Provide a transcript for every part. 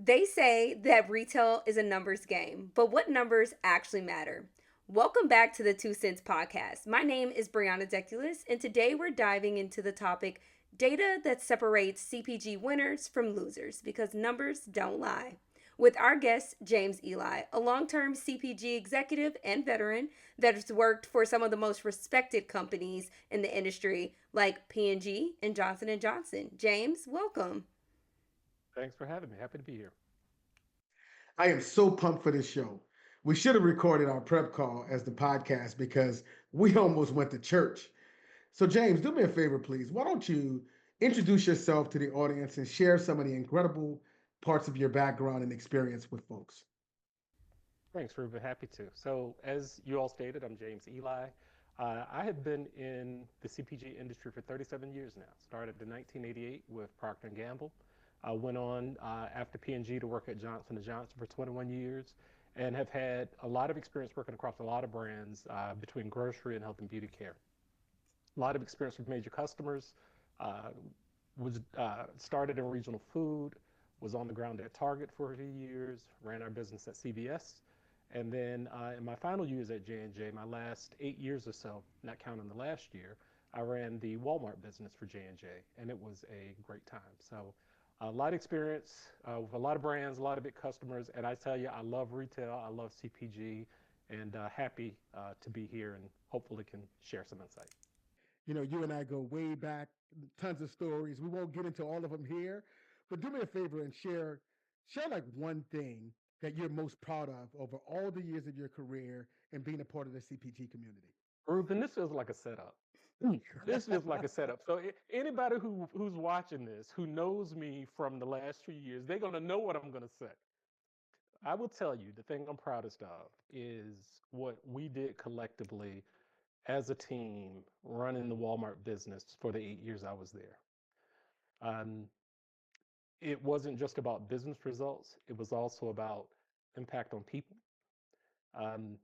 They say that retail is a numbers game, but what numbers actually matter? Welcome back to the 2 Cents Podcast. My name is Brianna Deculus, and today we're diving into the topic data that separates CPG winners from losers because numbers don't lie. With our guest, James Ely, a long term CPG executive and veteran that has worked for some of the most respected companies in the industry like P&G and Johnson & Johnson. James, welcome. Thanks for having me. Happy to be here. I am so pumped for this show. We should have recorded our prep call as the podcast because we almost went to church. So, James, do me a favor, please. Why don't you introduce yourself to the audience and share some of the incredible parts of your background and experience with folks? Thanks, Ruben. Happy to. So, as you all stated, I'm James Ely. I have been in the CPG industry for 37 years now. Started in 1988 with Procter and Gamble. I went on after P&G to work at Johnson & Johnson for 21 years and have had a lot of experience working across a lot of brands between grocery and health and beauty care. A lot of experience with major customers. Uh, was started in regional food, was on the ground at Target for a few years, ran our business at CVS, and then in my final years at J&J, my last 8 years or so, not counting the last year, I ran the Walmart business for J&J, and it was a great time. So a lot of experience with a lot of brands, a lot of big customers, and I tell you, I love retail, I love CPG, and happy to be here and hopefully can share some insight. You and I go way back, tons of stories. We won't get into all of them here, but do me a favor and share like one thing that you're most proud of over all the years of your career and being a part of the CPG community. Ruben, this feels like a setup. This feels like a setup. So anybody who's watching this, who knows me from the last 3 years, they're gonna know what I'm gonna say. I will tell you the thing I'm proudest of is what we did collectively as a team running the Walmart business for the 8 years I was there. Um, it wasn't just about business results; it was also about impact on people. Um,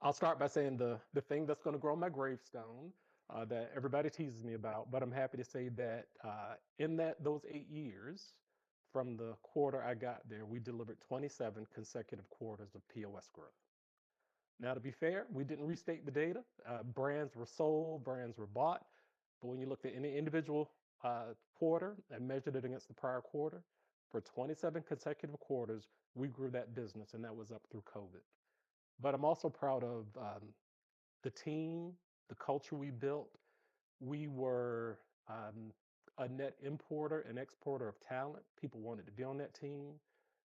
I'll start by saying the thing that's going to grow on my gravestone that everybody teases me about, but I'm happy to say that in those 8 years, from the quarter I got there, we delivered 27 consecutive quarters of POS growth. Now, to be fair, we didn't restate the data. Brands were sold, brands were bought, but when you looked at any individual quarter and measured it against the prior quarter, for 27 consecutive quarters, we grew that business, and that was up through COVID. But I'm also proud of the team, the culture we built. We were a net importer and exporter of talent. People wanted to be on that team.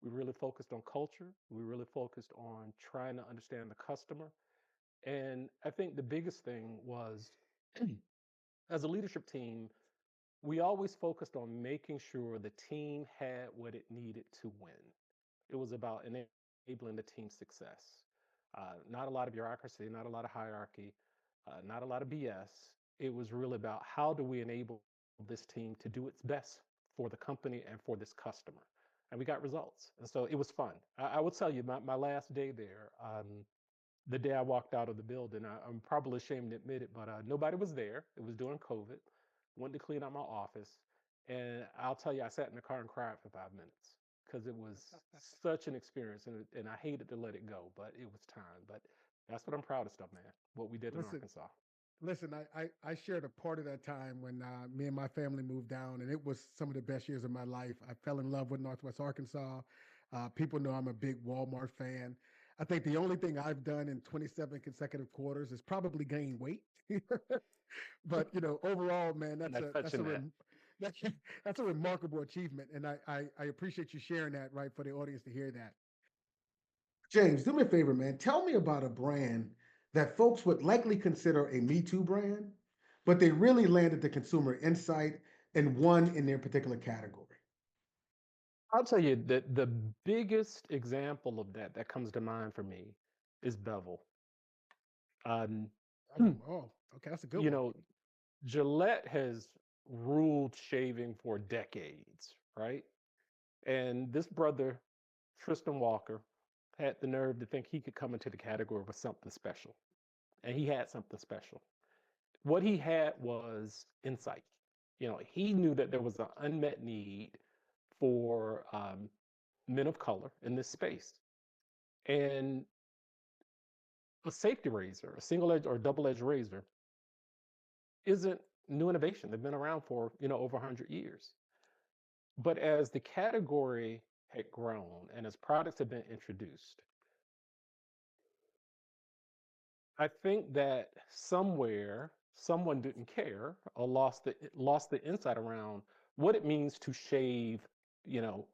We really focused on culture. We really focused on trying to understand the customer. And I think the biggest thing was, as a leadership team, we always focused on making sure the team had what it needed to win. It was about enabling the team's success. Not a lot of bureaucracy, not a lot of hierarchy, not a lot of BS. It was really about how do we enable this team to do its best for the company and for this customer. And we got results. And so it was fun. I will tell you, my last day there, the day I walked out of the building, I'm probably ashamed to admit it, but nobody was there. It was during COVID. Went to clean out my office. And I'll tell you, I sat in the car and cried for 5 minutes because it was such an experience, and I hated to let it go, but it was time. But that's what I'm proudest of, man. What we did in Listen, Arkansas. Listen, I shared a part of that time when me and my family moved down, and it was some of the best years of my life. I fell in love with Northwest Arkansas. People know I'm a big Walmart fan. I think the only thing I've done in 27 consecutive quarters is probably gain weight. But overall, man, I'm not touching that. that's, that's a remarkable achievement, and I appreciate you sharing that right for the audience to hear that. James, do me a favor, man. Tell me about a brand that folks would likely consider a Me Too brand, but they really landed the consumer insight and won in their particular category. I'll tell you that the biggest example of that comes to mind for me is Bevel. Um, Oh, okay, that's a good you one. know, Gillette has ruled shaving for decades, right? And this brother, Tristan Walker, had the nerve to think he could come into the category with something special. And he had something special. What he had was insight. He knew that there was an unmet need for men of color in this space. And a safety razor, a single edge or double edged razor, isn't new innovation. They've been around for, over 100 years. But as the category had grown and as products have been introduced, I think that somewhere someone didn't care or lost the insight around what it means to shave, you know,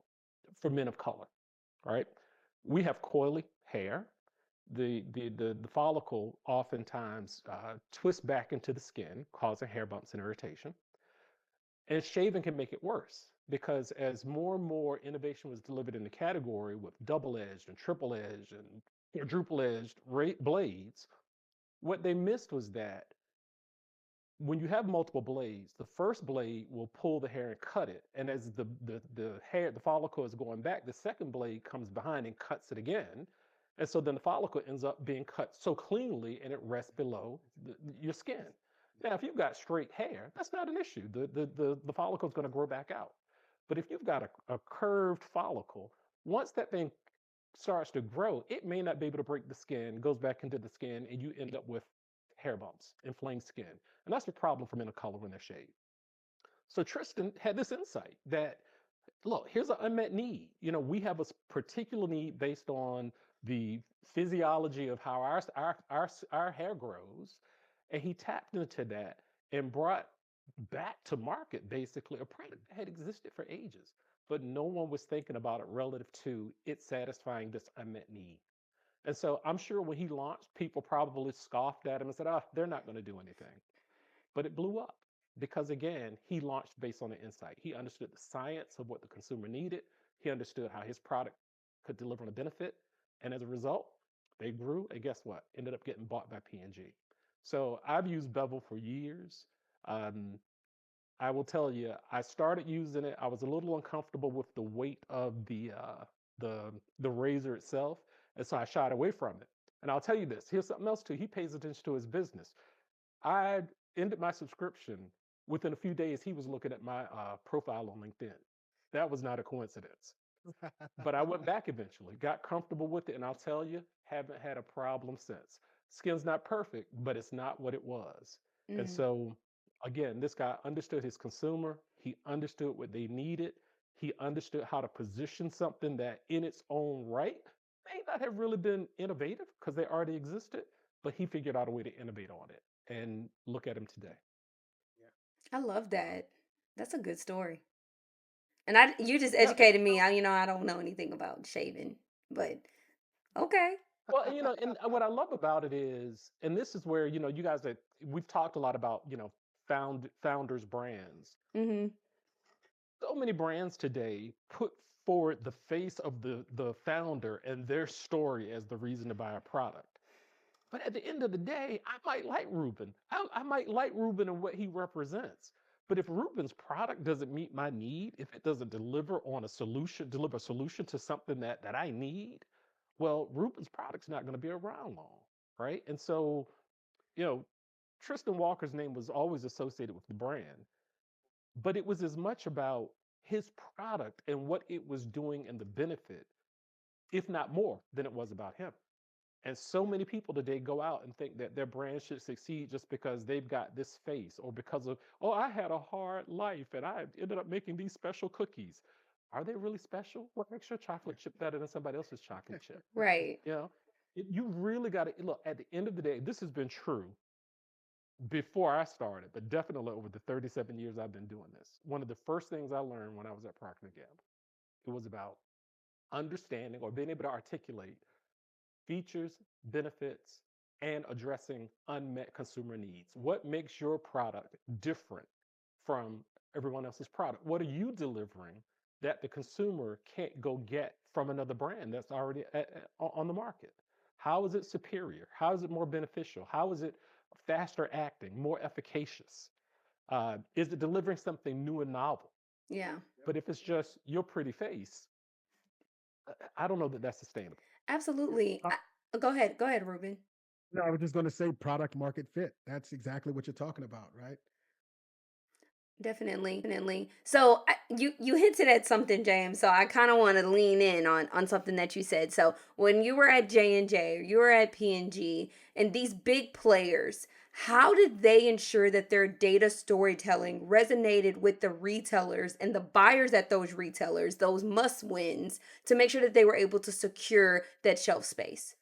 for men of color, right? We have coily hair. The follicle oftentimes twists back into the skin, causing hair bumps and irritation. And shaving can make it worse because as more and more innovation was delivered in the category with double-edged and triple-edged and quadruple-edged blades, what they missed was that when you have multiple blades, the first blade will pull the hair and cut it. And as the follicle is going back, the second blade comes behind and cuts it again. And so then the follicle ends up being cut so cleanly and it rests below your skin. Now, if you've got straight hair, that's not an issue. The follicle is going to grow back out. But if you've got a curved follicle, once that thing starts to grow, it may not be able to break the skin, goes back into the skin, and you end up with hair bumps, inflamed skin. And that's the problem for men of color when they're shaved. So Tristan had this insight that, look, here's an unmet need. We have a particular need based on the physiology of how our hair grows. And he tapped into that and brought back to market basically a product that had existed for ages, but no one was thinking about it relative to it satisfying this unmet need. And so I'm sure when he launched, people probably scoffed at him and said, oh, they're not going to do anything. But it blew up because, again, he launched based on the insight. He understood the science of what the consumer needed. He understood how his product could deliver on a benefit. And as a result, they grew. And guess what? Ended up getting bought by P&G. So I've used Bevel for years. Um, I will tell you, I started using it. I was a little uncomfortable with the weight of the razor itself, and so I shied away from it. And I'll tell you this: here's something else too. He pays attention to his business. I ended my subscription within a few days. He was looking at my profile on LinkedIn. That was not a coincidence. But I went back eventually, got comfortable with it, and I'll tell you, haven't had a problem since. Skin's not perfect, but it's not what it was. And Mm. so, again, this guy understood his consumer. He understood what they needed. He understood how to position something that, in its own right, may not have really been innovative because they already existed, but he figured out a way to innovate on it. And look at him today. I love that. That's a good story. And you just Yeah. educated me. I don't know anything about shaving, but okay. Well, and what I love about it is, and this is where, you guys that we've talked a lot about, founders brands. Mhm. So many brands today put forward the face of the founder and their story as the reason to buy a product. But at the end of the day, I might like Ruben. I might like Ruben and what he represents. But if Ruben's product doesn't meet my need, if it doesn't deliver a solution to something that I need, well, Ruben's product's not going to be around long, right? And so, you know, Tristan Walker's name was always associated with the brand, but it was as much about his product and what it was doing and the benefit, if not more, than it was about him. And so many people today go out and think that their brand should succeed just because they've got this face or because of, oh, I had a hard life and I ended up making these special cookies. Are they really special? What makes your chocolate chip better than somebody else's chocolate chip? Right. You know, you really got to look at the end of the day. This has been true before I started, but definitely over the 37 years I've been doing this. One of the first things I learned when I was at Procter & Gamble, it was about understanding or being able to articulate features, benefits, and addressing unmet consumer needs. What makes your product different from everyone else's product? What are you delivering that the consumer can't go get from another brand that's already on the market? How is it superior? How is it more beneficial? How is it faster acting, more efficacious? Is it delivering something new and novel? Yeah. But if it's just your pretty face, I don't know that that's sustainable. Absolutely. Uh, Go ahead. Go ahead, Ruben. no, I was just going to say product market fit. That's exactly what you're talking about, right? Definitely. So you hinted at something, James. So I kind of want to lean in on something that you said. So when you were at J&J, or you were at P&G, and these big players, how did they ensure that their data storytelling resonated with the retailers and the buyers at those retailers, those must wins, to make sure that they were able to secure that shelf space?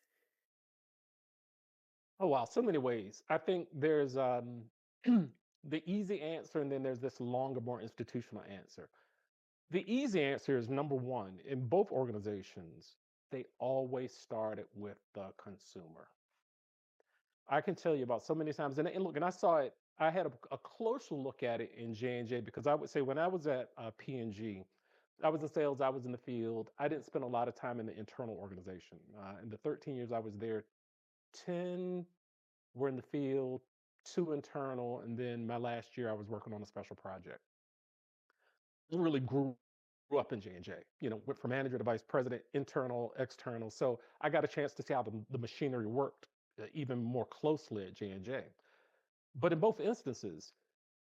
Oh wow, so many ways. I think there's the easy answer, and then there's this longer, more institutional answer. The easy answer is number one, in both organizations, they always started with the consumer. I can tell you about so many times, and look, and I saw it. I had a closer look at it in J&J because I would say when I was at P&G, I was in sales, I was in the field. I didn't spend a lot of time in the internal organization. In the 13 years I was there, 10 were in the field, two internal, and then my last year I was working on a special project. Really grew up in J&J, went from manager to vice president, internal, external. So I got a chance to see how the machinery worked even more closely at J&J. But in both instances,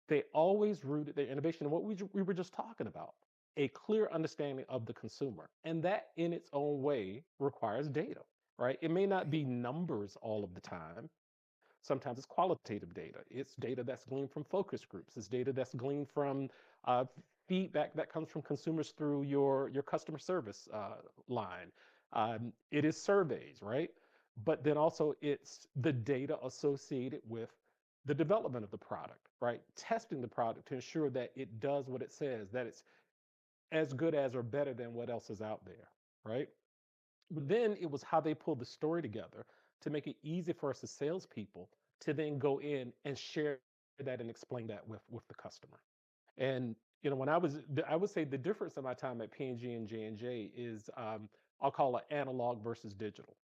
they always rooted their innovation in what we were just talking about, a clear understanding of the consumer. And that in its own way requires data, right? It may not Right. be numbers all of the time. Sometimes it's qualitative data. It's data that's gleaned from focus groups. It's data that's gleaned from uh, feedback that comes from consumers through your customer service line. It is surveys, right? But then also it's the data associated with the development of the product, right? Testing the product to ensure that it does what it says, that it's as good as or better than what else is out there, right? But then it was how they pulled the story together to make it easy for us as salespeople to then go in and share that and explain that with the customer. And when I would say the difference in my time at P&G and J&J is I'll call it analog versus digital.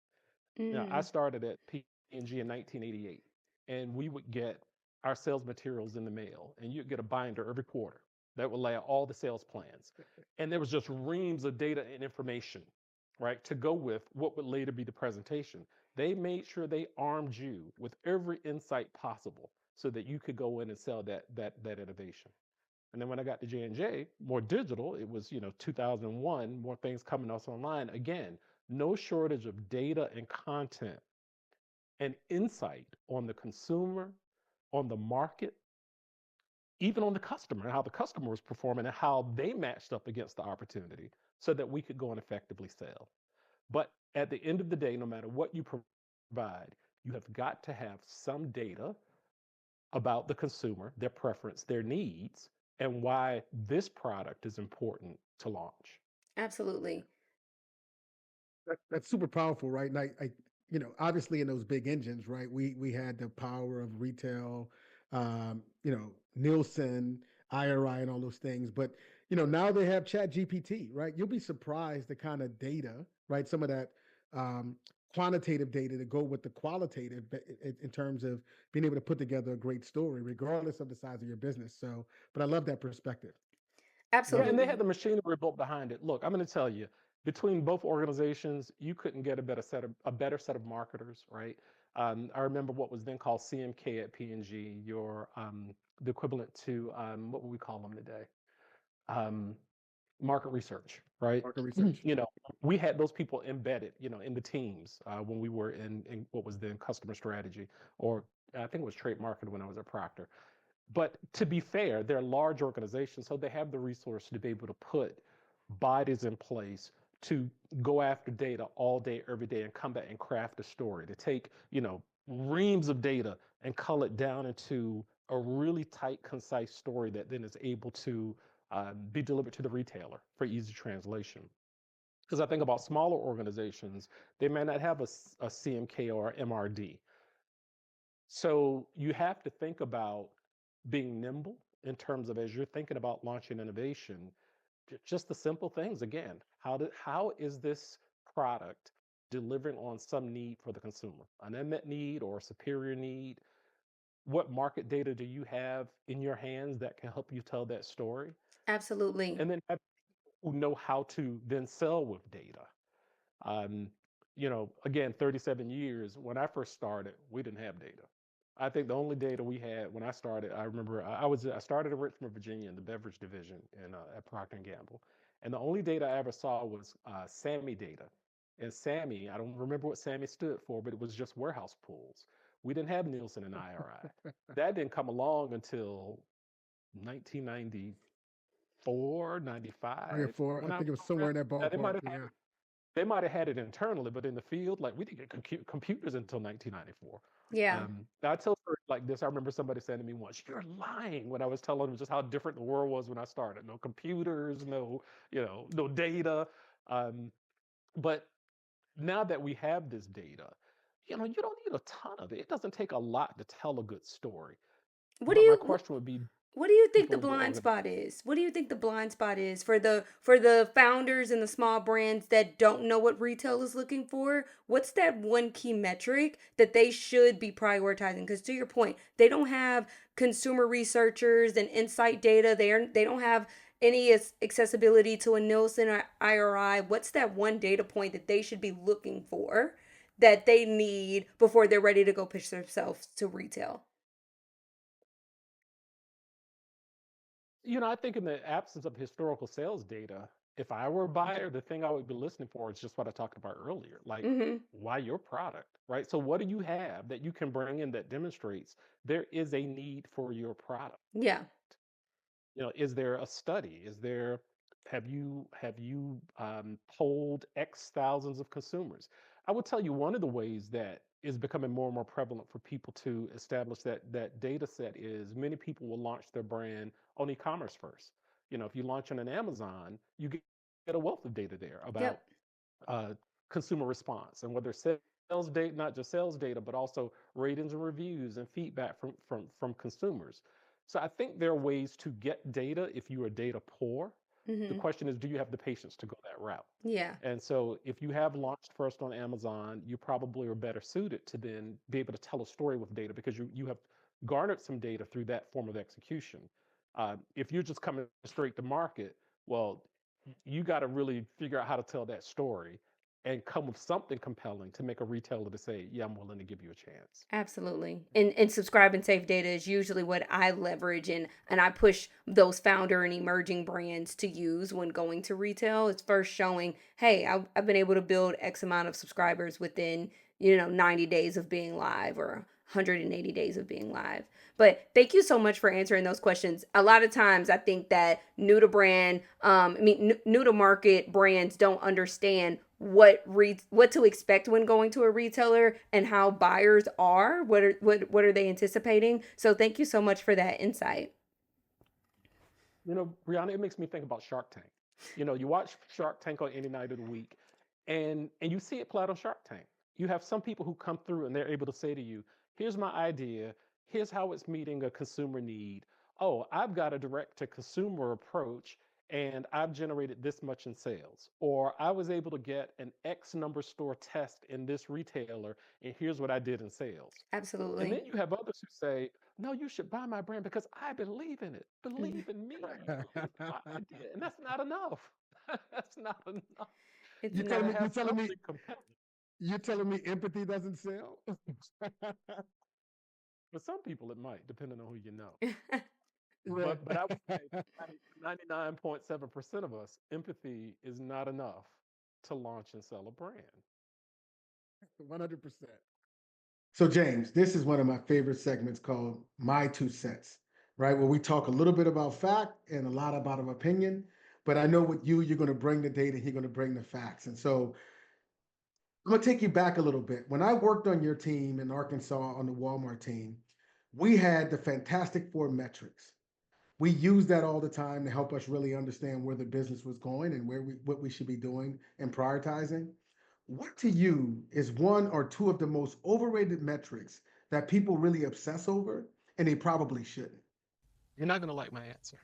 I Mm, started at P&G in 1988, and we would get our sales materials in the mail, and you'd get a binder every quarter that would lay out all the sales plans. And there was just reams of data and information, right, to go with what would later be the presentation. They made sure they armed you with every insight possible so that you could go in and sell that innovation. And then when I got to J&J, more digital, it was, 2001, more things coming us online. Again, no shortage of data and content and insight on the consumer, on the market, even on the customer, and how the customer was performing and how they matched up against the opportunity so that we could go and effectively sell. But at the end of the day, no matter what you provide, you have got to have some data about the consumer, their preference, their needs, and why this product is important to launch. absolutely. That's super powerful, right? And obviously in those big engines, right? We had the power of retail, Nielsen, IRI, and all those things. But now they have Chat GPT, right? You'll be surprised the kind of data, right? Some of that um, quantitative data to go with the qualitative in terms of being able to put together a great story, regardless of the size of your business. So, but I love that perspective. Yeah, Love it. and they had Absolutely. the machinery built behind it. Look, I'm going to tell you, between both organizations, you couldn't get a better set of marketers, right? I remember what was then called CMK at P&G, your the equivalent to what would we call them today? Um, Market research, right? Market research. you know, we had those people embedded, in the teams when we were in what was then customer strategy, or I think it was trade marketing when I was at Procter. But to be fair, they're large organizations, so they have the resource to be able to put bodies in place to go after data all day, every day, and come back and craft a story, to take, reams of data and cull it down into a really tight, concise story that then is able to be delivered to the retailer for easy translation. Because I think about smaller organizations, they may not have a CMK or MRD. So you have to think about being nimble in terms of as you're thinking about launching innovation, just the simple things again. How is this product delivering on some need for the consumer, an unmet need or a superior need? What market data do you have in your hands that can help you tell that story? Absolutely. And then have who know how to then sell with data. Again, 37 years, when I first started, we didn't have data. I think the only data we had when I started, I remember I started in Richmond, Virginia, in the beverage division in at Procter and Gamble, and the only data I ever saw was SAMI data. And SAMI, I don't remember what SAMI stood for, but it was just warehouse pools. We didn't have Nielsen and IRI. That didn't come along until 1994, Three or 95 four. I when I think was it was over there. somewhere in that Now, they might ballpark. have had Yeah. it. They might have had it internally, but in the field, like we didn't get computers until 1994. Yeah. I tell stories like this. I remember somebody saying to me once, "You're lying," when I was telling them just how different the world was when I started. No computers, no, no data. Um, but now that we have this data, you don't need a ton of it. It doesn't take a lot to tell a good story. What do But my you question would be, What do you think the people, blind okay, spot is? What do you think the blind spot is for the founders and the small brands that don't know what retail is looking for? What's that one key metric that they should be prioritizing? Because to your point, they don't have consumer researchers and insight data. They don't have any accessibility to a Nielsen or IRI. What's that one data point that they should be looking for that they need before they're ready to go pitch themselves to retail? I think in the absence of historical sales data, if I were a buyer, the thing I would be listening for is just what I talked about earlier. Like, Mm-hmm. why your product, right? So, what do you have that you can bring in that demonstrates there is a need for your product? Yeah. Is there a study? Have you polled X thousands of consumers? I would tell you one of the ways that is becoming more and more prevalent for people to establish that data set is many people will launch their brand on e-commerce first. If you launch on an Amazon, you get a wealth of data there about Yep. uh, consumer response and whether sales data, not just sales data, but also ratings and reviews and feedback from consumers. So I think there are ways to get data if you are data poor. The Mm-hmm. question is, do you have the patience to go that route? Yeah. And so if you have launched first on Amazon, you probably are better suited to then be able to tell a story with data because you have garnered some data through that form of execution. If you're just coming straight to market, well, you got to really figure out how to tell that story and come with something compelling to make a retailer to say, yeah, I'm willing to give you a chance. Absolutely. And subscribe and save data is usually what I leverage and I push those founder and emerging brands to use when going to retail. It's first showing, hey, I've been able to build X amount of subscribers within, 90 days of being live or 180 days of being live. But thank you so much for answering those questions. A lot of times I think that new to brand, new to market brands don't understand what to expect when going to a retailer and how buyers are. What are they anticipating? So thank you so much for that insight. Brianna, it makes me think about Shark Tank. You watch Shark Tank on any night of the week, and you see it play out on Shark Tank. You have some people who come through and they're able to say to you, "Here's my idea. Here's how it's meeting a consumer need. Oh, I've got a direct to consumer approach." And I've generated this much in sales. Or I was able to get an X number store test in this retailer, and here's what I did in sales. And Absolutely. then you have others who say, no, you should buy my brand because I believe in it. Mhm. Believe in me. Believe in my idea. And that's not enough. That's not enough. It's You you got telling to me not. you have telling me something compelling. you telling me empathy doesn't sell? For some people, it might, depending on who you know. Right. But I would say 99.7% of us, empathy is not enough to launch and sell a brand. 100%. So, James, this is one of my favorite segments called My Two Cents, right? Where we talk a little bit about fact and a lot about our opinion. But I know with you, you're going to bring the data, you're going to bring the facts. And so I'm going to take you back a little bit. When I worked on your team in Arkansas on the Walmart team, we had the Fantastic Four metrics. We use that all the time to help us really understand where the business was going and what we should be doing and prioritizing. What to you is one or two of the most overrated metrics that people really obsess over and they probably shouldn't? You're not going to like my answer.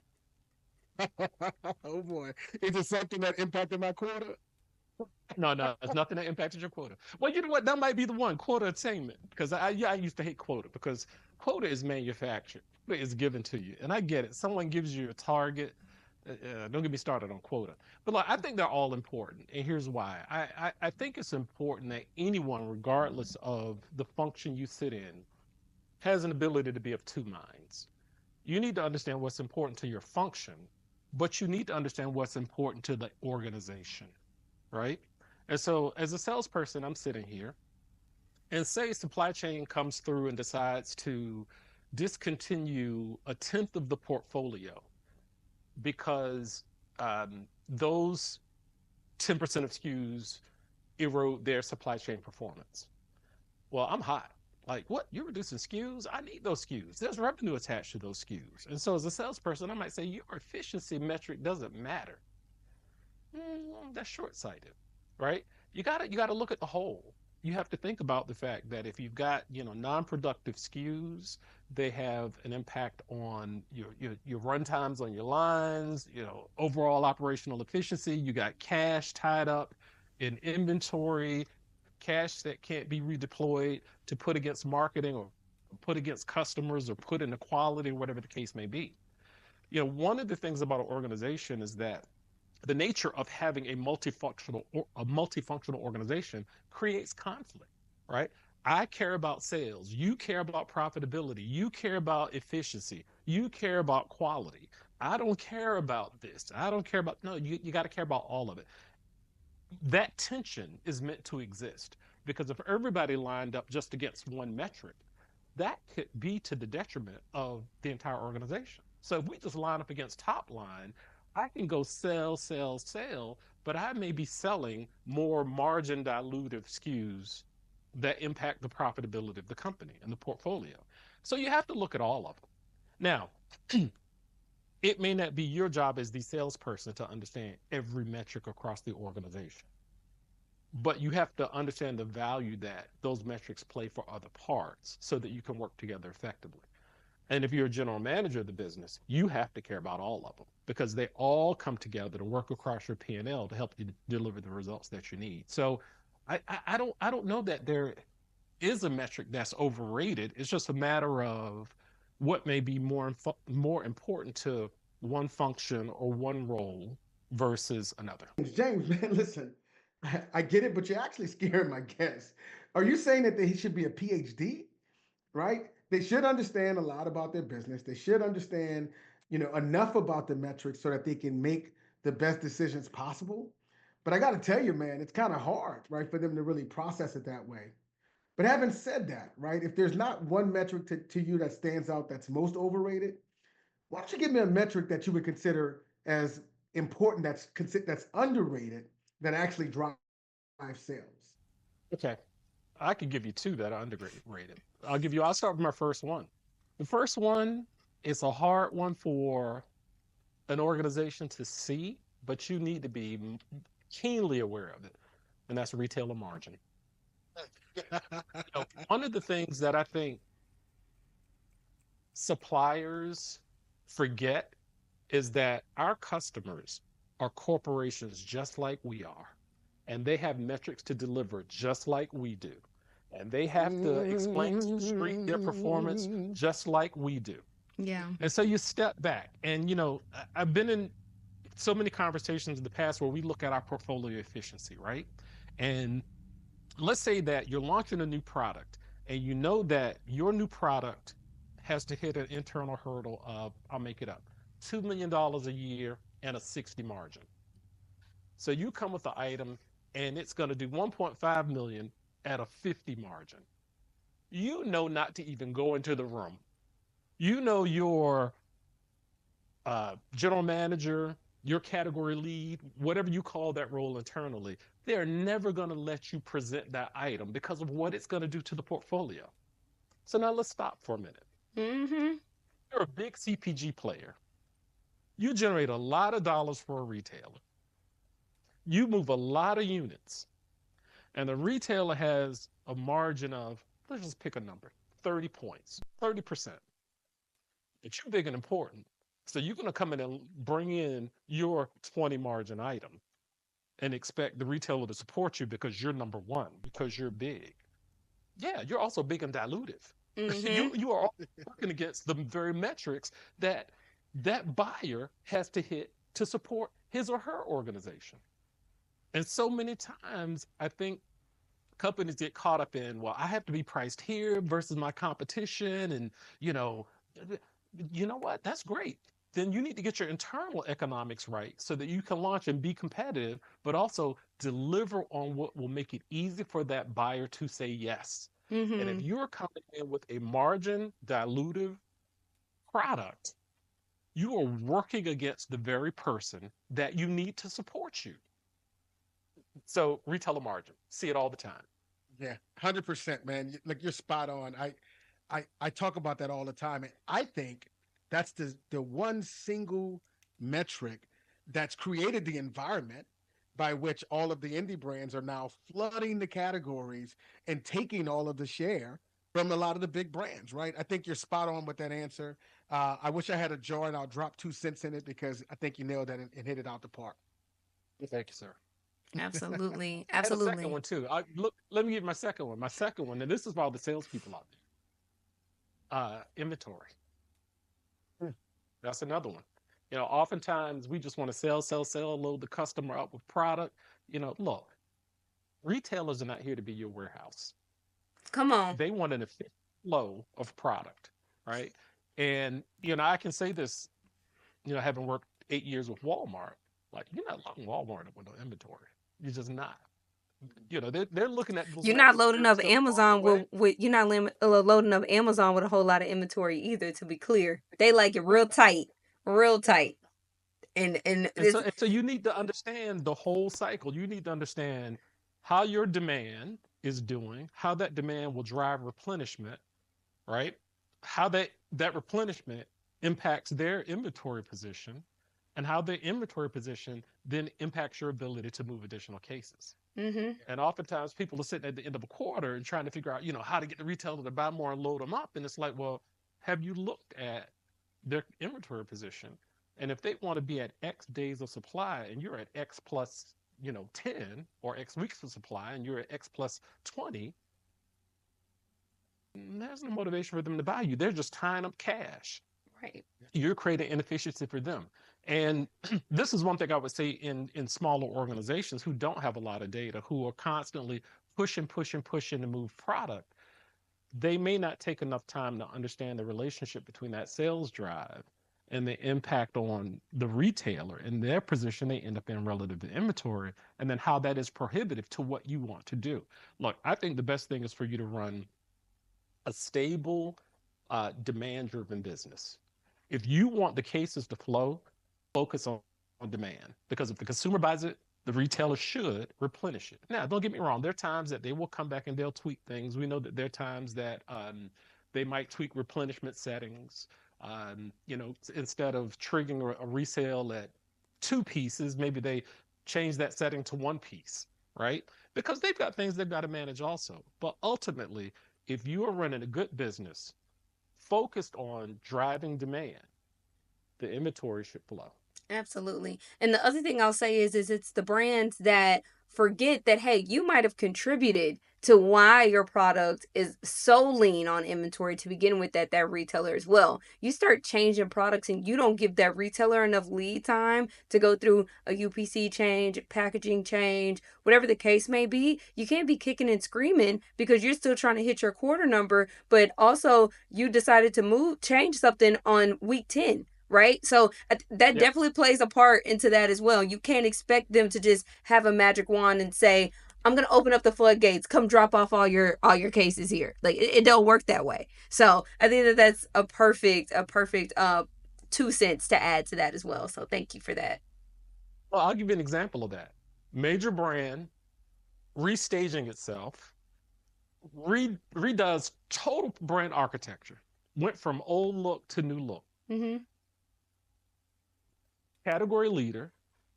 Oh boy. Is it something that impacted my quarter? No, no, it's nothing that impacted your quota. Well, you know what? That might be the one quota attainment because I used to hate quota because quota is manufactured, quota is given to you, and I get it. Someone gives you a target. Don't get me started on quota, but like I think they're all important, and here's why. I think it's important that anyone, regardless of the function you sit in, has an ability to be of two minds. You need to understand what's important to your function, but you need to understand what's important to the organization, right? And so, as a salesperson, I'm sitting here, and say supply chain comes through and decides to discontinue a tenth of the portfolio because those 10% of SKUs erode their supply chain performance. Well, I'm hot. Like, what? You're reducing SKUs? I need those SKUs. There's revenue attached to those SKUs. And so, as a salesperson, I might say, your efficiency metric doesn't matter. That's short-sighted, right? You gotta look at the whole. You have to think about the fact that if you've got non-productive SKUs, they have an impact on your run times on your lines, overall operational efficiency. You got cash tied up in inventory, cash that can't be redeployed to put against marketing or put against customers or put into quality, whatever the case may be. One of the things about an organization is that the nature of having a multifunctional organization creates conflict, right? I care about sales, you care about profitability, you care about efficiency, you care about quality. I don't care about this, I don't care about, no, you got to care about all of it. That tension is meant to exist, because if everybody lined up just against one metric, that could be to the detriment of the entire organization. So if we just line up against top line, I can go sell, sell, sell, but I may be selling more margin dilutive SKUs that impact the profitability of the company and the portfolio. So you have to look at all of them. Now, it may not be your job as the salesperson to understand every metric across the organization, but you have to understand the value that those metrics play for other parts so that you can work together effectively. And if you're a general manager of the business, you have to care about all of them, because they all come together to work across your P&L to help you deliver the results that you need. So I don't know that there is a metric that's overrated. It's just a matter of what may be more important to one function or one role versus another. James, man, listen, I get it, but you're actually scaring my guests. Are you saying that he should be a PhD? Right? They should understand a lot about their business. They should understand, enough about the metrics so that they can make the best decisions possible. But I got to tell you, man, it's kind of hard, right, for them to really process it that way. But having said that, right, if there's not one metric to you that stands out that's most overrated, why don't you give me a metric that you would consider as important, that's underrated, that actually drives sales? Okay. I could give you two that are underrated. I'll start with my first one. The first one is a hard one for an organization to see, but you need to be keenly aware of it, and that's retailer margin. One of the things that I think suppliers forget is that our customers are corporations just like we are, and they have metrics to deliver just like we do. And they have to explain to the street their performance just like we do. Yeah. And so you step back, and I've been in so many conversations in the past where we look at our portfolio efficiency, right? And let's say that you're launching a new product, and you know that your new product has to hit an internal hurdle of, I'll make it up, $2 million a year and a 60 margin. So you come with the item, and it's going to do 1.5 million at a 50 margin. You know not to even go into the room. Your general manager, your category lead, whatever you call that role internally, they're never going to let you present that item because of what it's going to do to the portfolio. So now let's stop for a minute. Mm-hmm. You're a big CPG player. You generate a lot of dollars for a retailer. You move a lot of units. And the retailer has a margin of, let's just pick a number, 30 points, 30%. But you're big and important. So you're going to come in and bring in your 20 margin item and expect the retailer to support you because you're number one, because you're big. Yeah, you're also big and dilutive. Mm-hmm. You are working against the very metrics that that buyer has to hit to support his or her organization. And so many times, I think companies get caught up in, well, I have to be priced here versus my competition. And, you know, you know what? That's great. Then you need to get your internal economics right so that you can launch and be competitive, but also deliver on what will make it easy for that buyer to say yes. And if Mm-hmm. you're coming in with a margin dilutive product, you are working against the very person that you need to support you. So retailer margin, see it all the time. Yeah, 100%, man. Like you're spot on. I talk about that all the time, and I think that's the one single metric that's created the environment by which all of the indie brands are now flooding the categories and taking all of the share from a lot of the big brands. Right? I think you're spot on with that answer. I wish I had a jar and I'll drop 2 cents in it because I think you nailed that and hit it out the park. Thank you, sir. Absolutely. I had a second Absolutely. one too. Look, let me give you my second one. My second one, and this is for all the salespeople out there. Inventory. That's another one. Oftentimes we just want to sell, sell, sell, load the customer up with product. Look, retailers are not here to be your warehouse. Come on. They want an efficient flow of product, right? And I can say this, having worked 8 years with Walmart, like you're not loading Walmart up with no inventory. You're just not. They're looking at those You're not metrics loading every up step along the Amazon way. with you're not loading up Amazon with a whole lot of inventory either. To be clear, they like it real tight, real tight, and And it's so, and so you need to understand the whole cycle. You need to understand how your demand is doing, how that demand will drive replenishment, right? How that replenishment impacts their inventory position, and how their inventory position then impacts your ability to move additional cases. mm-hmm. And oftentimes people are sitting at the end of a quarter and trying to figure out, how to get the retailer to buy more and load them up. And it's like, well, have you looked at their inventory position? And if they want to be at X days of supply and you're at X plus, 10 or X weeks of supply and you're at X plus 20, there's no motivation for them to buy you. They're just tying up cash. Right. You're creating inefficiency for them. And this is one thing I would say in smaller organizations who don't have a lot of data, who are constantly pushing, pushing, pushing to move product. They may not take enough time to understand the relationship between that sales drive and the impact on the retailer and their position they end up in relative to inventory, and then how that is prohibitive to what you want to do. Look, I think the best thing is for you to run a stable, demand driven business. If you want the cases to flow, focus on demand. Because if the consumer buys it, the retailer should replenish it. Now, don't get me wrong. There are times that they will come back and they'll tweak things. We know that there are times that they might tweak replenishment settings. Instead of triggering a resale at two pieces, maybe they change that setting to one piece, right? Because they've got things they've got to manage also. But ultimately, if you are running a good business focused on driving demand, the inventory should flow. Absolutely. And the other thing I'll say is it's the brands that forget that hey, you might have contributed to why your product is so lean on inventory to begin with that retailer as well. You start changing products and you don't give that retailer enough lead time to go through a UPC change, packaging change, whatever the case may be. You can't be kicking and screaming because you're still trying to hit your quarter number, but also you decided to change something on week 10, right? So that Yep. definitely plays a part into that as well. You can't expect them to just have a magic wand and say, "I'm gonna open up the floodgates. Come drop off all your cases here." Like it don't work that way. So I think that's a perfect 2 cents to add to that as well. So thank you for that. Well, I'll give you an example of that. Major brand restaging itself, redoes total brand architecture, went from old look to new look. Mm-hmm. Category leader,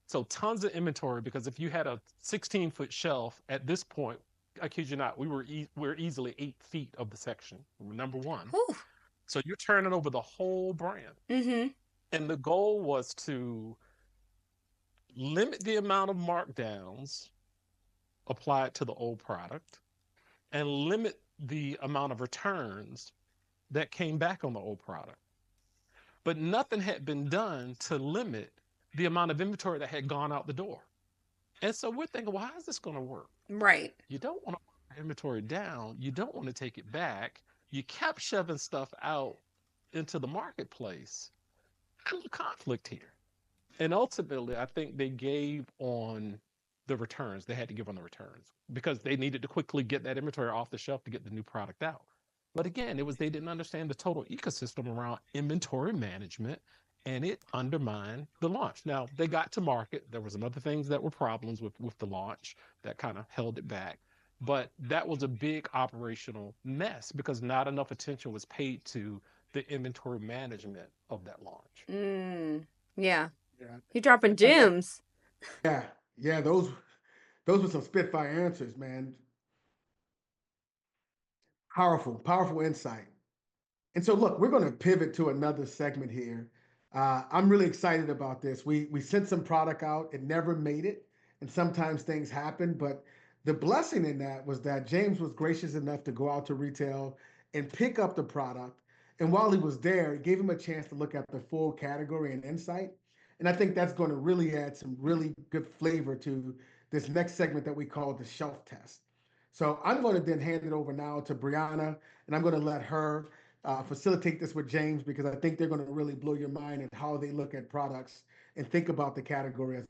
so tons of inventory because if you had a 16-foot shelf at this point, I kid you not, we're easily 8 feet of the section. Number one, Whew. so you're turning over the whole brand, Mm-hmm. and the goal was to limit the amount of markdowns applied to the old product and limit the amount of returns that came back on the old product. But nothing had been done to limit the amount of inventory that had gone out the door. And so we're thinking, well, how is this going to work? Right. You don't want to inventory down, you don't want to take it back. You kept shoving stuff out into the marketplace. There's a conflict here. And ultimately, I think they gave on the returns. They had to give on the returns because they needed to quickly get that inventory off the shelf to get the new product out. But again, it was they didn't understand the total ecosystem around inventory management, and it undermined the launch. Now they got to market. There were some other things that were problems with the launch that kind of held it back. But that was a big operational mess because not enough attention was paid to the inventory management of that launch. Mm, yeah. Yeah, You're dropping I, I, gems. yeah, yeah. Those were some spitfire answers, man. Powerful, powerful insight. And so, look, we're going to pivot to another segment here. I'm really excited about this. We sent some product out; it never made it, and sometimes things happen. But the blessing in that was that James was gracious enough to go out to retail and pick up the product. And while he was there, it gave him a chance to look at the full category and insight. And I think that's going to really add some really good flavor to this next segment that we call the shelf test. So I'm going to then hand it over now to Brianna, and I'm going to let her facilitate this with James because I think they're going to really blow your mind and how they look at products and think about the category as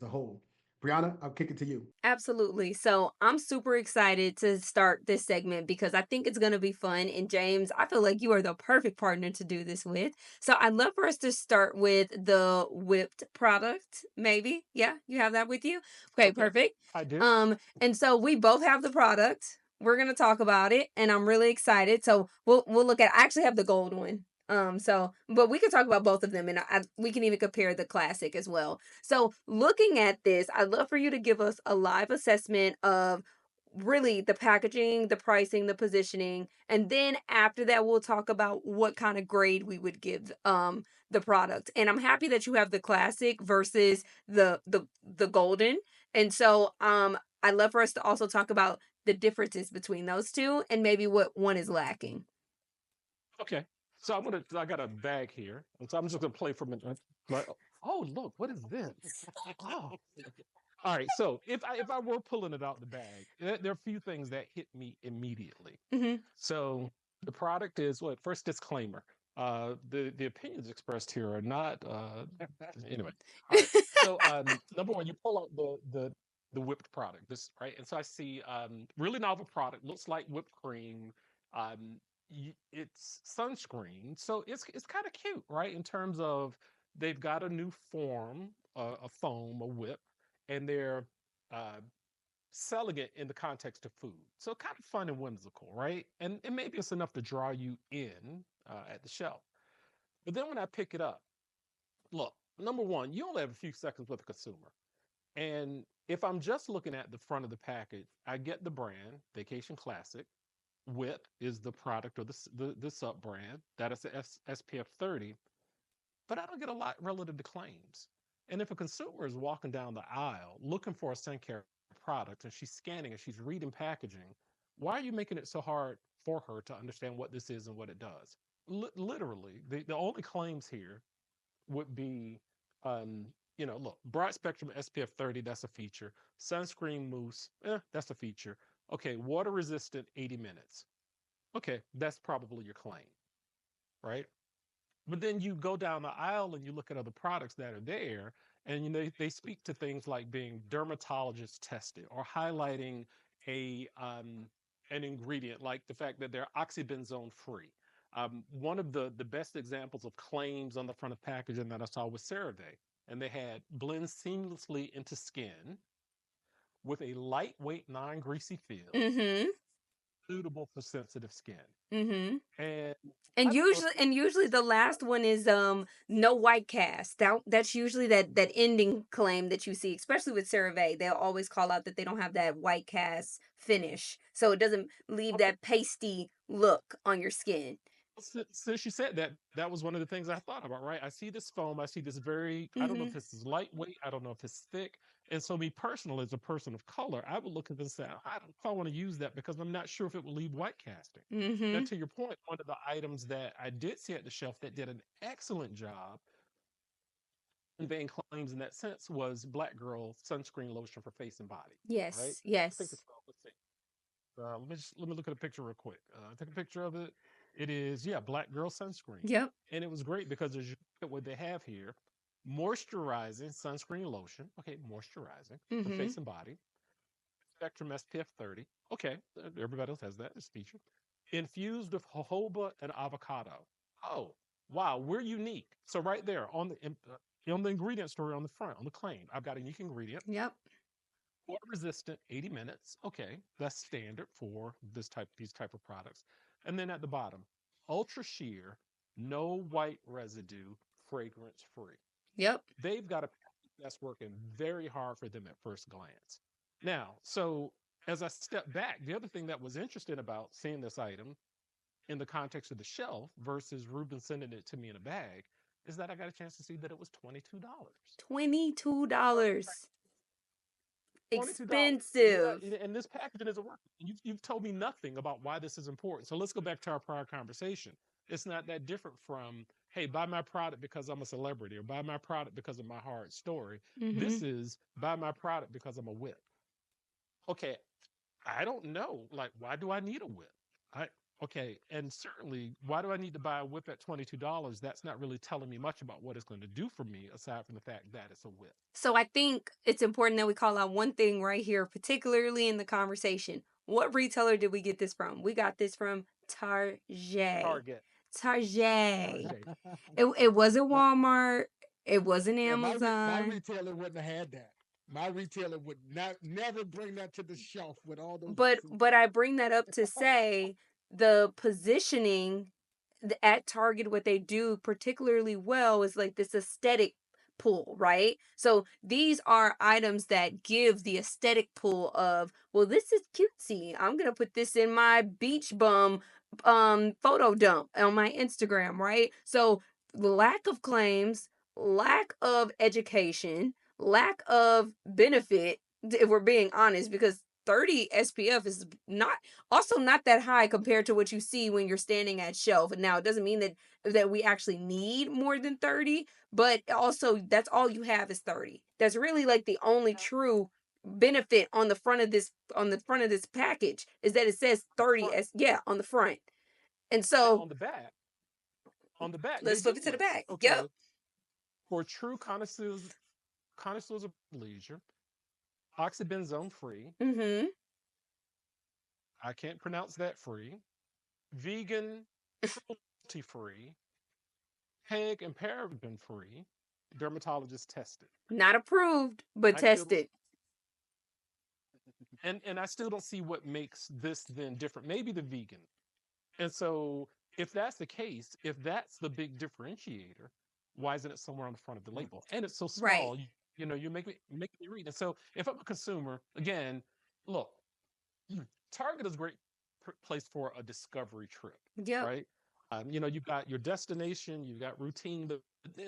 a whole. Brianna, I'll kick it to you. Absolutely. So I'm super excited to start this segment because I think it's going to be fun. And James, I feel like you are the perfect partner to do this with. So I'd love for us to start with the whipped product, maybe. Yeah, you have that with you? Okay, Okay, perfect. I do. And so we both have the product. We're gonna talk about it, and I'm really excited. So we'll look at. I actually have the gold one. But we can talk about both of them, and we can even compare the classic as well. So, looking at this, I'd love for you to give us a live assessment of really the packaging, the pricing, the positioning, and then after that, we'll talk about what kind of grade we would give the product. And I'm happy that you have the classic versus the golden. And so, I'd love for us to also talk about the differences between those two and maybe what one is lacking. Okay. So I got a bag here. And so I'm just gonna play from it. Like, oh look, what is this? Oh. All right. So if I were pulling it out the bag, there are a few things that hit me immediately. Mm-hmm. So the product is what first disclaimer. The opinions expressed here are not anyway. All right. So number one, you pull out the whipped product. This right, and so I see really novel product, looks like whipped cream. Um, it's sunscreen, so it's kind of cute, right? In terms of they've got a new form, a foam, a whip, and they're uh, selling it in the context of food. So kind of fun and whimsical, right? And maybe it's enough to draw you in at the shelf. But then when I pick it up, look, number one, you only have a few seconds with a consumer. And if I'm just looking at the front of the package, I get the brand, Vacation Classic. Whip is the product or the sub brand. That is the SPF 30, but I don't get a lot relative to claims. And if a consumer is walking down the aisle looking for a sun care product and she's scanning and she's reading packaging, why are you making it so hard for her to understand what this is and what it does? Literally, the only claims here would be, um, look, broad spectrum SPF 30, that's a feature. Sunscreen mousse, that's a feature. Okay, water resistant 80 minutes. Okay, that's probably your claim, right? But then you go down the aisle and you look at other products that are there, and they speak to things like being dermatologist tested or highlighting a an ingredient like the fact that they're oxybenzone free. One of the best examples of claims on the front of packaging that I saw was CeraVe, and they had blends seamlessly into skin with a lightweight, non-greasy feel, Mm-hmm. suitable for sensitive skin. Mm-hmm. And And I don't know if usually the last one is no white cast. That's usually that ending claim that you see, especially with CeraVe. They'll always call out that they don't have that white cast finish. So it doesn't leave okay, that pasty look on your skin. since you said that, that was one of the things I thought about, right? I see this foam, I see this very, I don't know if Mhm. this is lightweight, I don't know if it's thick. And so, me personally, as a person of color, I would look at this and say, I don't know if I want to use that because I'm not sure if it will leave white casting. Now, Mhm. to your point, one of the items that I did see at the shelf that did an excellent job conveying claims in that sense was Black Girl sunscreen lotion for face and body, right? Yes. I think it's Yes. 12%. Let me look at a picture real quick. I took a picture of it. It is, yeah, black girl sunscreen. Yep. And it was great because as you look at what they have here, moisturizing sunscreen lotion. Okay, moisturizing for Mm-hmm. face and body. Spectrum SPF 30. Okay, everybody else has that. It's featured. Infused with jojoba and avocado. Oh, wow, we're unique. So right there on the ingredient story on the front, on the claim, I've got a unique ingredient. Yep. Water resistant, 80 minutes. Okay, that's standard for these type of products. And then at the bottom, ultra sheer, no white residue, fragrance free. Yep. They've got a package that's working very hard for them at first glance. Now, so as I step back, the other thing that was interesting about seeing this item in the context of the shelf versus Ruben sending it to me in a bag is that I got a chance to see that it was $22. $22. $22. Expensive. And this packaging isn't working. You've told me nothing about why this is important. So let's go back to our prior conversation. It's not that different from, hey, buy my product because I'm a celebrity or buy my product because of my hard story. Mm-hmm. This is buy my product because I'm a whip. Okay, I don't know. Like, why do I need a whip? I okay, and certainly, why do I need to buy a whip at $22? That's not really telling me much about what it's going to do for me, aside from the fact that it's a whip. So I think it's important that we call out one thing right here, particularly in the conversation. What retailer did we get this from? We got this from Target. Target. Target. Target. It wasn't My, Walmart. It wasn't yeah, my Amazon. retailer wouldn't have had that. My retailer would not never bring that to the shelf with all those. But I bring that up to say the positioning at Target, what they do particularly well is like this aesthetic pull, right? So these are items that give the aesthetic pull of, well, this is cutesy. I'm gonna put this in my beach bum photo dump on my Instagram, right? So lack of claims, lack of education, lack of benefit, if we're being honest, because 30 SPF is not that high compared to what you see when you're standing at shelf. Now, it doesn't mean that we actually need more than 30, but also that's all you have is 30. That's really like the only true benefit on the front of this package is that it says 30 Front. as yeah, on the front. And Now so on the back, they let's do flip it to the list. back. Yep. Okay, for true connoisseurs of leisure, oxybenzone free. Mm-hmm. I can't pronounce that free. Vegan, cruelty free, PEG and paraben free, dermatologist tested. Not approved, but I still don't, tested. and I still don't see what makes this then different. Maybe the vegan. And so if that's the case, if that's the big differentiator, why isn't it somewhere on the front of the label? And it's so Right. small, you make me read. And so if I'm a consumer, again, look, Target is a great place for a discovery trip, Yep. right? You've got your destination, you've got routine, but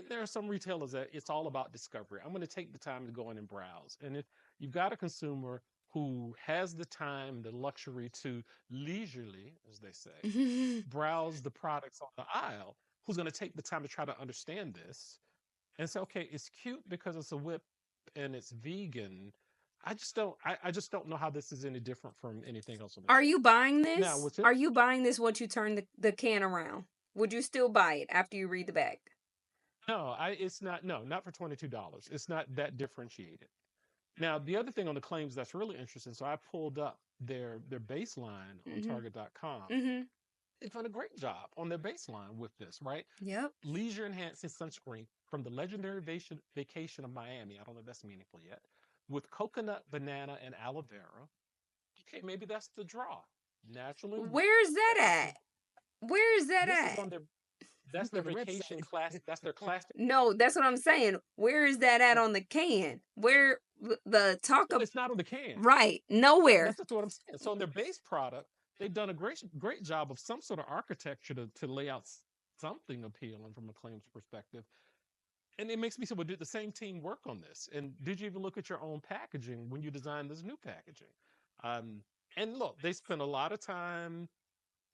there are some retailers that it's all about discovery. I'm going to take the time to go in and browse. And if you've got a consumer who has the time, the luxury to leisurely, as they say, browse the products on the aisle, who's going to take the time to try to understand this and say, okay, it's cute because it's a whip and it's vegan. I just don't know how this is any different from anything else on the Are shelf. you buying Now, this? what's it? Are you buying this once you turn the can around? Would you still buy it after you read the back? No, it's not. No, not for $22. It's not that differentiated. Now, the other thing on the claims that's really interesting. So I pulled up their baseline on Mm-hmm. Target.com. Mm-hmm. They've done a great job on their baseline with this, right? Yep. Leisure enhancing sunscreen from the legendary vacation of Miami. I don't know if that's meaningful yet. With coconut, banana, and aloe vera. Okay, maybe that's the draw. Natural Where's that ingredients. at? Where is that This is at? on their that's Look their on the vacation website. class. That's their classic. No, that's what I'm saying. Where is that at on the can? Where the talk Well, of it's not on the can. right? Nowhere. That's just what I'm saying. So on their base product, they've done a great job of some sort of architecture to lay out something appealing from a claims perspective. And it makes me say, well, did the same team work on this? And did you even look at your own packaging when you designed this new packaging? Um, and look, they spent a lot of time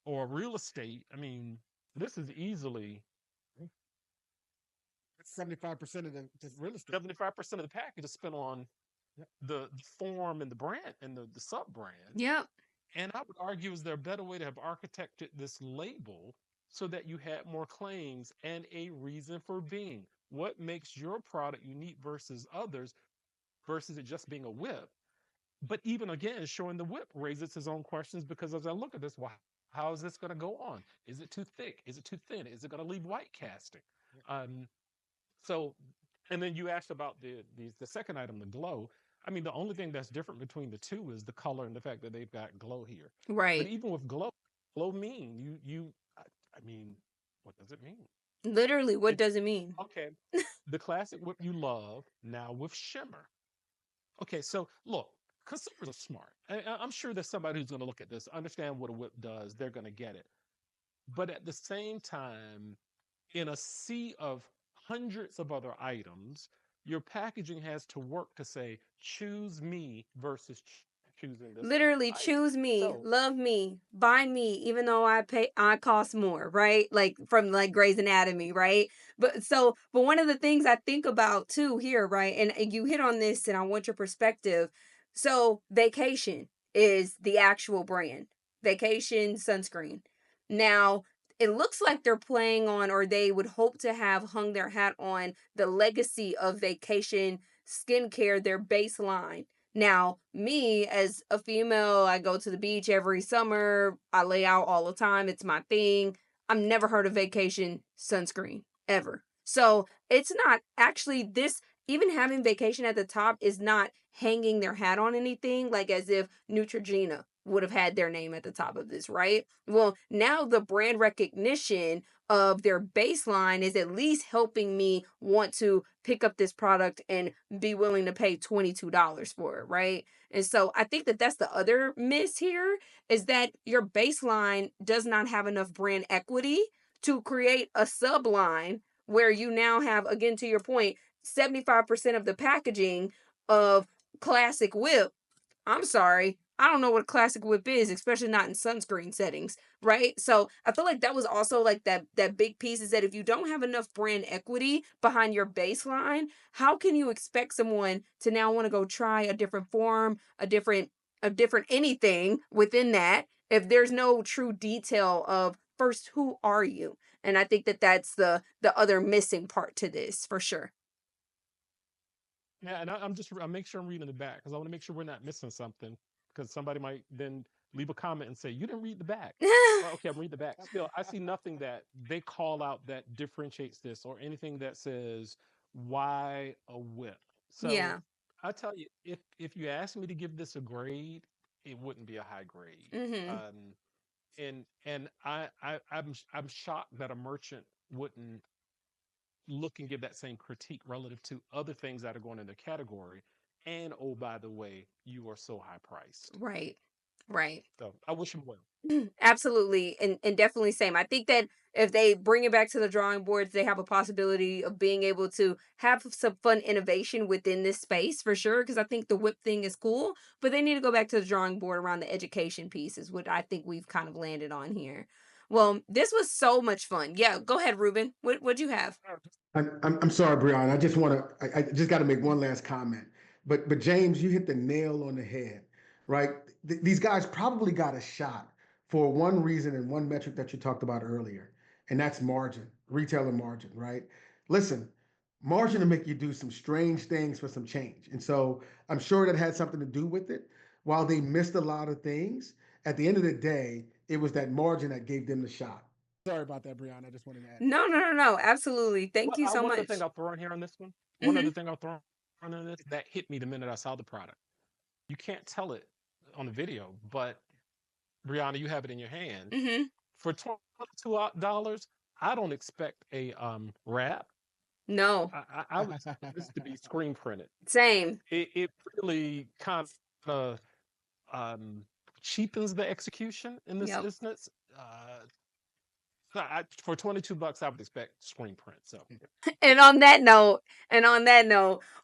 or real estate. I mean, this is easily 75% of the real estate. 75% of the package is spent on Yep. the form and the brand and the sub brand. Yep. And I would argue, is there a better way to have architected this label so that you had more claims and a reason for being? What makes your product unique versus others versus it just being a whip? But even again, showing the whip raises its own questions because as I look at this, well, how is this going to go on? Is it too thick? Is it too thin? Is it going to leave white casting? Um, so, and then you asked about the second item, the glow. I mean, the only thing that's different between the two is the color and the fact that they've got glow here. But Right. even with glow mean I mean, what does it mean? Literally, what It does it mean? okay. The classic whip you love now with shimmer. Okay, so look, consumers are smart. I'm sure there's somebody who's going to look at this, understand what a whip does. They're going to get it. But at the same time, in a sea of hundreds of other items, your packaging has to work to say, choose me versus choosing this Literally, item. choose me, So, love me, buy me, even though I cost more, right? Like from like Grey's Anatomy, right? But one of the things I think about too here, right? And you hit on this, and I want your perspective. So Vacation is the actual brand, Vacation sunscreen. Now it looks like they're playing on, or they would hope to have hung their hat on the legacy of Vacation skincare, their baseline. Now, me as a female, I go to the beach every summer. I lay out all the time. It's my thing. I've never heard of Vacation sunscreen ever. So it's not actually this, even having Vacation at the top is not hanging their hat on anything, like as if Neutrogena would have had their name at the top of this, right? Well, now the brand recognition of their baseline is at least helping me want to pick up this product and be willing to pay $22 for it, right? And so I think that that's the other miss here, is that your baseline does not have enough brand equity to create a subline where you now have, again, to your point, 75% of the packaging of Classic Whip. I'm sorry. I don't know what classic whip is, especially not in sunscreen settings, right? So I feel like that was also like that big piece, is that if you don't have enough brand equity behind your baseline, how can you expect someone to now want to go try a different form, a different anything within that, if there's no true detail of first, who are you? And I think that that's the other missing part to this for sure. yeah, and I make sure I'm reading the back because I want to make sure we're not missing something because somebody might then leave a comment and say, you didn't read the back. Well, okay, I'm reading the back. Still, I see nothing that they call out that differentiates this or anything that says why a whip. So Yeah. I tell you, if you ask me to give this a grade, it wouldn't be a high grade. Mhm. I'm shocked that a merchant wouldn't look and give that same critique relative to other things that are going in the category. And oh, by the way, you are so high priced. Right. Right. So I wish him well. Absolutely, and definitely same. I think that if they bring it back to the drawing boards, they have a possibility of being able to have some fun innovation within this space for sure. Because I think the whip thing is cool, but they need to go back to the drawing board around the education piece, is what I think we've kind of landed on here. Well, this was so much fun. Yeah, go ahead, Ruben. What'd you have? I'm sorry, Brian. I just want to. I just got to make one last comment. But James, you hit the nail on the head, right? These guys probably got a shot for one reason and one metric that you talked about earlier, and that's margin, retailer margin, right? Listen, margin to make you do some strange things for some change, and so I'm sure that had something to do with it. While they missed a lot of things, at the end of the day, it was that margin that gave them the shot. Sorry about that, Brian. I just wanted to add that. No, no, no, no. Absolutely. Thank Well, you so one other thing much. I'll throw in here on this one. One Mm-hmm. other thing I'll throw in this that hit me the minute I saw the product. You can't tell it on the video, but Brianna, you have it in your hand. Mm-hmm. For $22, I don't expect a wrap. No. I would expect this to be screen printed. Same. It really kind of um, cheapens the execution in this Yep. instance. For $22, I would expect screen print. So And on that note,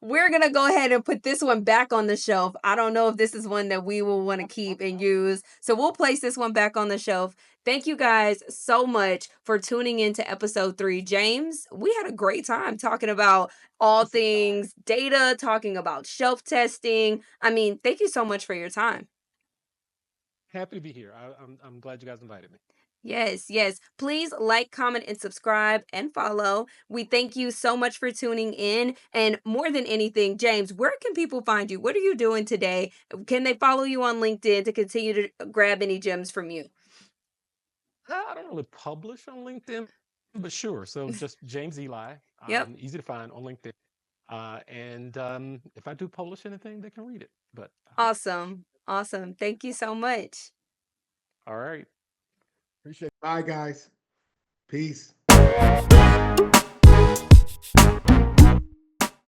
we're gonna go ahead and put this one back on the shelf. I don't know if this is one that we will want to keep and use, so we'll place this one back on the shelf. Thank you guys so much for tuning into episode 3. James, we had a great time talking about all things data, talking about shelf testing. I mean, thank you so much for your time. Happy to be here. I'm glad you guys invited me. Yes, yes. Please like, comment, and subscribe and follow. We thank you so much for tuning in. And more than anything, James, where can people find you? What are you doing today? Can they follow you on LinkedIn to continue to grab any gems from you? I don't really publish on LinkedIn, but sure. So just James Ely, Yep. easy to find on LinkedIn. And if I do publish anything, they can read it. But Awesome. Awesome. Thank you so much. all right. Appreciate it. Bye, guys. Peace.